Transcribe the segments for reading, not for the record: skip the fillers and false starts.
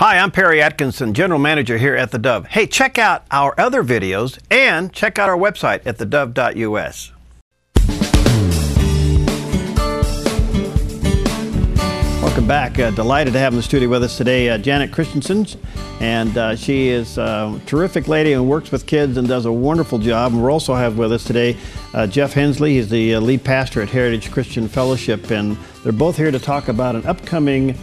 Hi, I'm Perry Atkinson, General Manager here at theDove. Hey, check out our other videos and check out our website at thedove.us. Welcome back. Delighted to have in the studio with us today Janet Christensen, and she is a terrific lady and works with kids and does a wonderful job. And we'll also have with us today Jeff Hensley. He's the lead pastor at Heritage Christian Fellowship, and they're both here to talk about an upcoming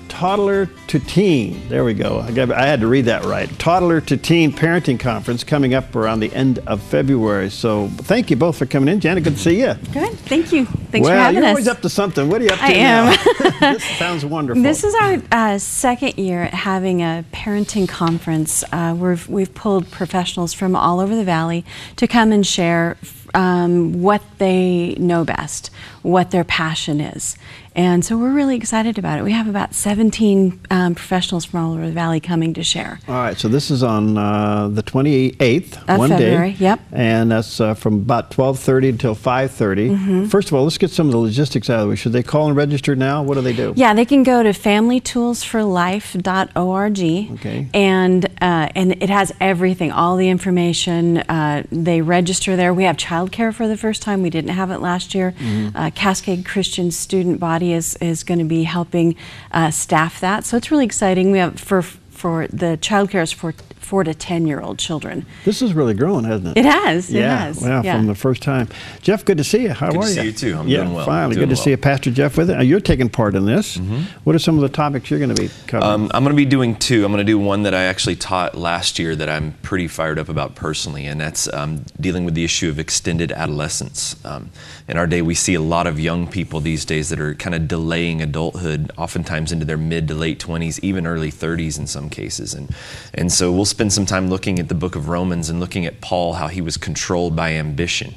toddler to teen, there we go, I had to read that right, toddler to teen parenting conference coming up around the end of February. So thank you both for coming in. Janet, good to see you. Good, thank you. Thanks for having us. Well, you're always up to something. What are you up to I am. now? This sounds wonderful. This is our second year at having a parenting conference. We've pulled professionals from all over the Valley to come and share what they know best, what their passion is. And so we're really excited about it. We have about 17 professionals from all over the Valley coming to share. All right, so this is on the 28th, of one February, day. Yep. And that's from about 12:30 until 5:30. Mm-hmm. First of all, let's get some of the logistics out of the way. Should they call and register now? What do they do? Yeah, they can go to familytoolsforlife.org. Okay. And it has everything, all the information. They register there. We have childcare for the first time. We didn't have it last year. Mm-hmm. Cascade Christian student body is going to be helping staff that. So it's really exciting. We have for the childcare is for 4 to 10-year-old children. This is really growing, hasn't it? It has. Yeah, it has. Well, yeah, from the first time. Jeff, good to see you. How are you? Good to see you too. I'm doing well. Finally, good to see you, Pastor Jeff, with it. You're taking part in this. Mm-hmm. What are some of the topics you're going to be covering? I'm going to be doing two. I'm going to do one that I actually taught last year that I'm pretty fired up about personally, and that's dealing with the issue of extended adolescence. In our day, we see a lot of young people these days that are kind of delaying adulthood, oftentimes into their mid to late 20s, even early 30s in some cases. And so we'll spend some time looking at the book of Romans and looking at Paul, how he was controlled by ambition.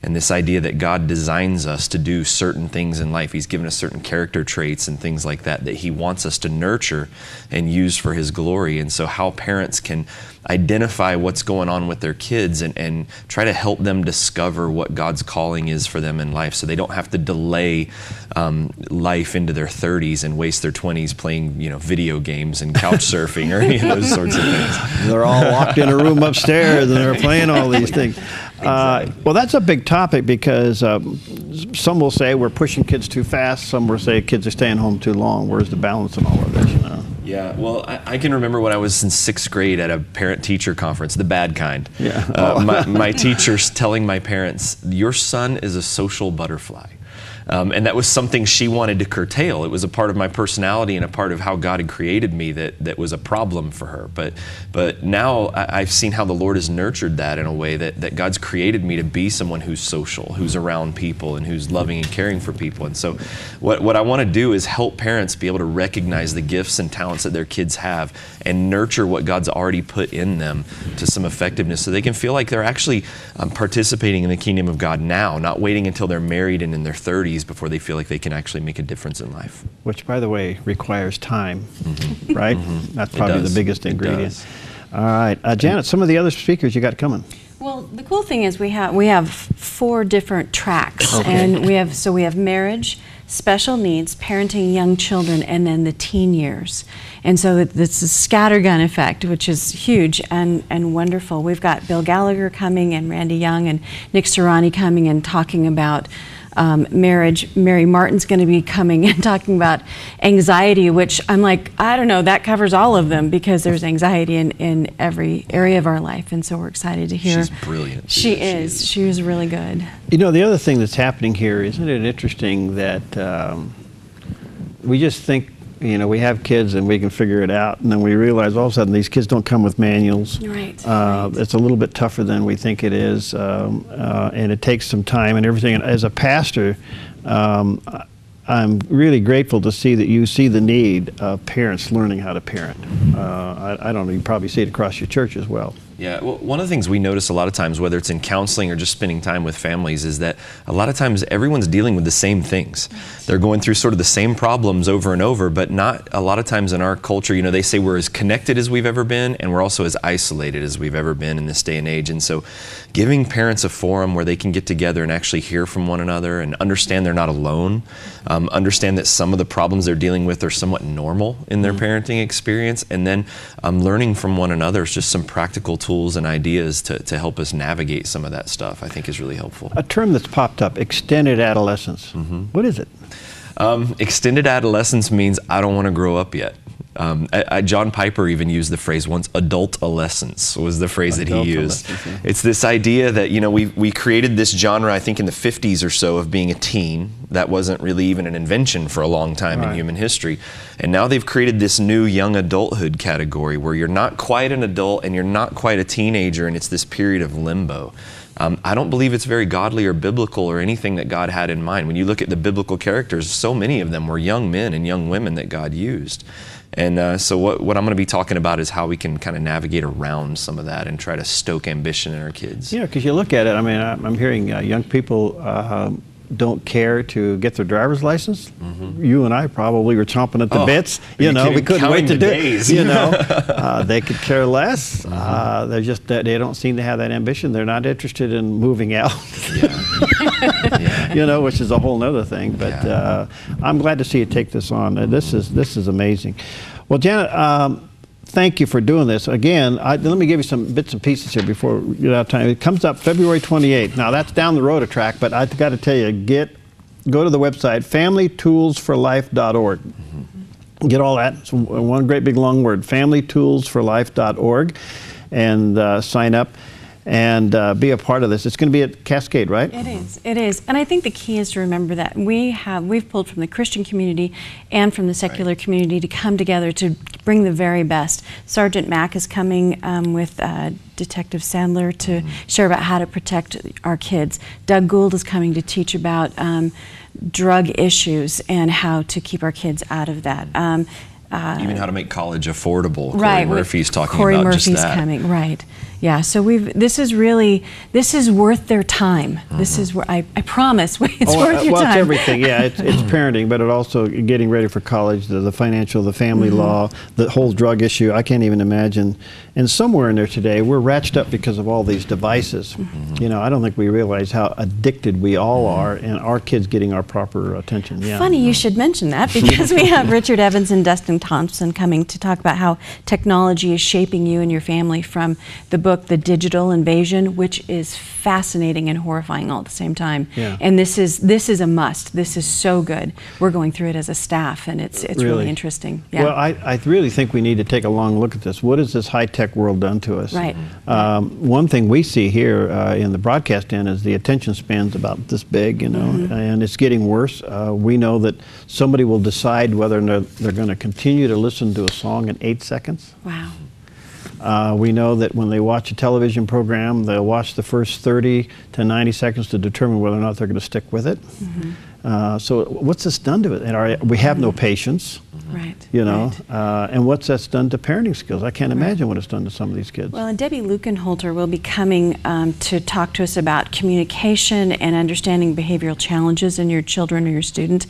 And this idea that God designs us to do certain things in life. He's given us certain character traits and things like that he wants us to nurture and use for his glory. And so how parents can identify what's going on with their kids and try to help them discover what God's calling is for them in life, so they don't have to delay life into their 30s and waste their 20s playing, video games and couch surfing or any of those sorts of things. They're all locked in a room upstairs and they're playing all these things. Exactly. Well, that's a big topic because some will say we're pushing kids too fast. Some will say kids are staying home too long. Where's the balance in all of this, Yeah, well, I can remember when I was in 6th grade at a parent-teacher conference, the bad kind. Yeah. My teachers telling my parents, your son is a social butterfly. And that was something she wanted to curtail. It was a part of my personality and a part of how God had created me that was a problem for her. But now I've seen how the Lord has nurtured that in a way that God's created me to be someone who's social, who's around people, and who's loving and caring for people. And so what I want to do is help parents be able to recognize the gifts and talents that their kids have and nurture what God's already put in them to some effectiveness so they can feel like they're actually participating in the kingdom of God now, not waiting until they're married and in their 30s before they feel like they can actually make a difference in life. Which, by the way, requires time, right? Mm-hmm. That's probably the biggest ingredient. All right, Janet, some of the other speakers you got coming. Well, the cool thing is we have 4 different tracks, and we have marriage, special needs, parenting young children, and then the teen years. And so it's a scattergun effect, which is huge and wonderful. We've got Bill Gallagher coming and Randy Young and Nick Serrani coming and talking about marriage. Mary Martin's going to be coming and talking about anxiety, which I'm like, I don't know, that covers all of them because there's anxiety in every area of our life. And so we're excited to hear. She's brilliant. She is. She was really good. The other thing that's happening here, isn't it interesting that we just think, we have kids and we can figure it out, and then we realize all of a sudden these kids don't come with manuals. Right. It's a little bit tougher than we think it is, and it takes some time and everything. And as a pastor, I'm really grateful to see that you see the need of parents learning how to parent. I don't know, you probably see it across your church as well. Yeah, well, one of the things we notice a lot of times, whether it's in counseling or just spending time with families, is that a lot of times everyone's dealing with the same things. They're going through sort of the same problems over and over, but not a lot of times in our culture, you know, they say we're as connected as we've ever been, and we're also as isolated as we've ever been in this day and age. And so giving parents a forum where they can get together and actually hear from one another and understand they're not alone, understand that some of the problems they're dealing with are somewhat normal in their parenting experience, and then learning from one another is just some practical tools and ideas to help us navigate some of that stuff, I think is really helpful. A term that's popped up, extended adolescence. What is it? Extended adolescence means I don't want to grow up yet. John Piper even used the phrase once, adultolescence was the phrase that he used. Yeah. It's this idea that, you know, we created this genre, I think in the 50s or so, of being a teen. That wasn't really even an invention for a long time in human history. And now they've created this new young adulthood category where you're not quite an adult and you're not quite a teenager, and it's this period of limbo. I don't believe it's very godly or biblical or anything that God had in mind. When you look at the biblical characters, so many of them were young men and young women that God used. And so what I'm going to be talking about is how we can kind of navigate around some of that and try to stoke ambition in our kids. Yeah, because you look at it, I mean, I'm hearing young people don't care to get their driver's license. You and I probably were chomping at the bits. You know, we couldn't wait to do it. You know, they could care less. They're just, they don't seem to have that ambition. They're not interested in moving out. You know, which is a whole nother thing. But I'm glad to see you take this on. This is amazing. Well, Janet, thank you for doing this. Again, let me give you some bits and pieces here before we get out of time. It comes up February 28th. Now, that's down the road a track, but I've got to tell you, go to the website, familytoolsforlife.org. Get all that. It's one great big long word, familytoolsforlife.org, and sign up and be a part of this. It's going to be at Cascade, right? It is. It is. And I think the key is to remember that we've pulled from the Christian community and from the secular community to come together to bring the very best. Sergeant Mack is coming with Detective Sandler to share about how to protect our kids. Doug Gould is coming to teach about drug issues and how to keep our kids out of that. Even how to make college affordable. Right. Corey Murphy's talking Corey about Murphy's just that. coming, right. Yeah, so this is worth their time. This is where I promise it's worth your time. Well, it's everything. Yeah, it's parenting, but it also getting ready for college, the financial, the family law, the whole drug issue. I can't even imagine. And somewhere in there today, we're ratcheted up because of all these devices. You know, I don't think we realize how addicted we all are, and our kids getting our proper attention. Yeah. Funny you should mention that, because we have Richard Evans and Dustin Thompson coming to talk about how technology is shaping you and your family, from the book The Digital Invasion, which is fascinating and horrifying all at the same time. Yeah. And this is a must. This is so good. We're going through it as a staff, and it's really interesting. Yeah. Well, I really think we need to take a long look at this. What has this high-tech world done to us? Right. One thing we see here in the broadcast end is the attention span's about this big, you know, and it's getting worse. We know that somebody will decide whether or not they're going to continue to listen to a song in 8 seconds. Wow. We know that when they watch a television program, they'll watch the first 30 to 90 seconds to determine whether or not they're going to stick with it. So what's this done to it? And we have no patience. Right. You know, and what's that's done to parenting skills? I can't imagine what it's done to some of these kids. Well, and Debbie Lukenholter will be coming to talk to us about communication and understanding behavioral challenges in your children or your student.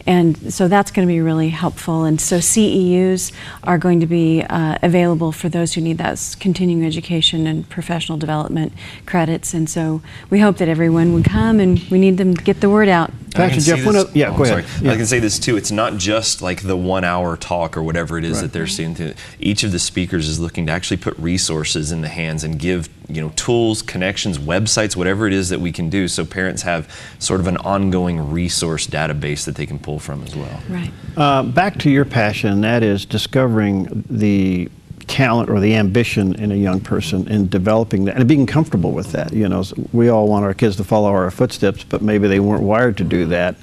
And so that's going to be really helpful. And so CEUs are going to be available for those who need that continuing education and professional development credits. And so we hope that everyone would come, and we need them to get the word out. Pastor Jeff, go ahead. I can say this too. It's not just like the 1 hour talk or whatever it is that they're seeing. Each of the speakers is looking to actually put resources in the hands and give, you know, tools, connections, websites, whatever it is that we can do, so parents have sort of an ongoing resource database that they can pull from as well. Right. Back to your passion, that is discovering the talent or the ambition in a young person and developing that and being comfortable with that. You know, we all want our kids to follow our footsteps, but maybe they weren't wired to do that.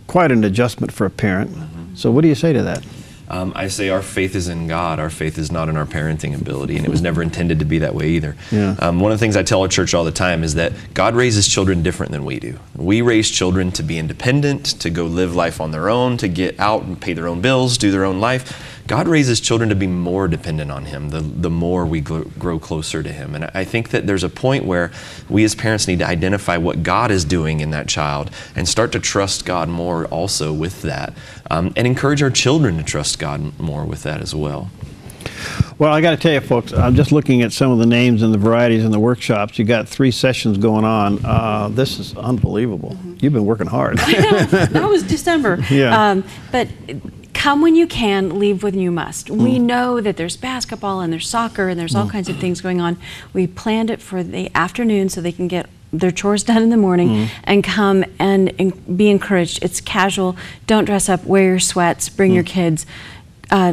Quite an adjustment for a parent. So what do you say to that? I say our faith is in God. Our faith is not in our parenting ability, and it was never intended to be that way either. Yeah. One of the things I tell our church all the time is that God raises children different than we do. We raise children to be independent, to go live life on their own, to get out and pay their own bills, do their own life. God raises children to be more dependent on Him the more we grow closer to Him. And I think that there's a point where we as parents need to identify what God is doing in that child and start to trust God more also with that, and encourage our children to trust God more with that as well. Well, I got to tell you, folks, I'm just looking at some of the names and the varieties in the workshops. You got 3 sessions going on. This is unbelievable. You've been working hard. That was December. Yeah. But come when you can, leave when you must. We know that there's basketball and there's soccer and there's all kinds of things going on. We planned it for the afternoon so they can get their chores done in the morning and come and be encouraged. It's casual. Don't dress up. Wear your sweats. Bring your kids.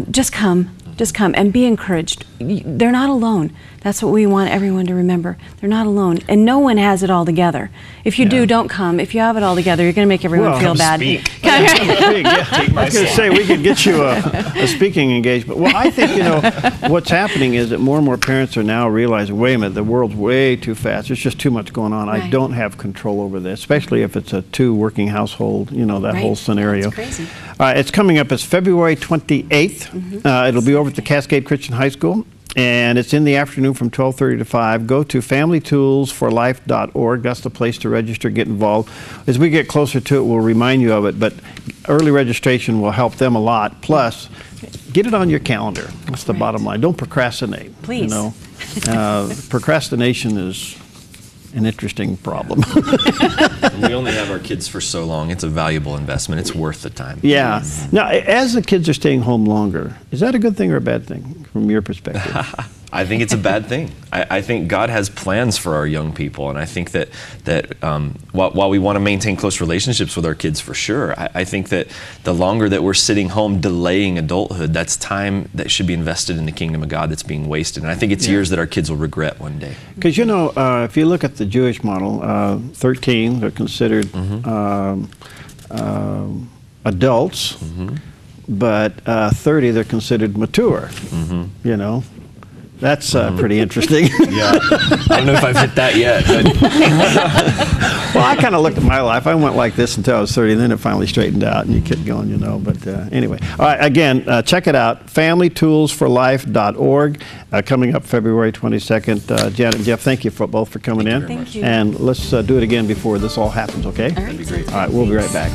Just come. Just come and be encouraged. They're not alone. That's what we want everyone to remember. They're not alone. And no one has it all together. If you do, don't come. If you have it all together, you're going to make everyone feel bad. Speak. I was going to say, we could get you a speaking engagement. Well, I think, what's happening is that more and more parents are now realizing, wait a minute, the world's way too fast. There's just too much going on. Right. I don't have control over this, especially if it's a 2-working household, that whole scenario. That's crazy. It's coming up. It's February 28th. It'll be over at the Cascade Christian High School. And it's in the afternoon from 12:30 to 5. Go to familytoolsforlife.org. That's the place to register, get involved. As we get closer to it, we'll remind you of it, but early registration will help them a lot. Plus, get it on your calendar. That's the bottom line. Don't procrastinate. Please. Procrastination is an interesting problem. We only have our kids for so long. It's a valuable investment. It's worth the time. Yeah. Yes. Now, as the kids are staying home longer, is that a good thing or a bad thing from your perspective? I think it's a bad thing. I think God has plans for our young people, and I think that while we want to maintain close relationships with our kids for sure, I think that the longer that we're sitting home delaying adulthood, that's time that should be invested in the kingdom of God that's being wasted. And I think it's years that our kids will regret one day. Because, if you look at the Jewish model, 13, they're considered adults, but 30, they're considered mature, That's pretty interesting. Yeah, I don't know if I've hit that yet. But Well, I kind of looked at my life. I went like this until I was 30, and then it finally straightened out, and you kept going, But anyway, all right. Again, check it out. FamilyToolsForLife.org. Coming up February 22nd. Janet and Jeff, thank you both for coming in. Thank you. And let's do it again before this all happens. Okay? All right. that'd be great. All right. We'll be right back.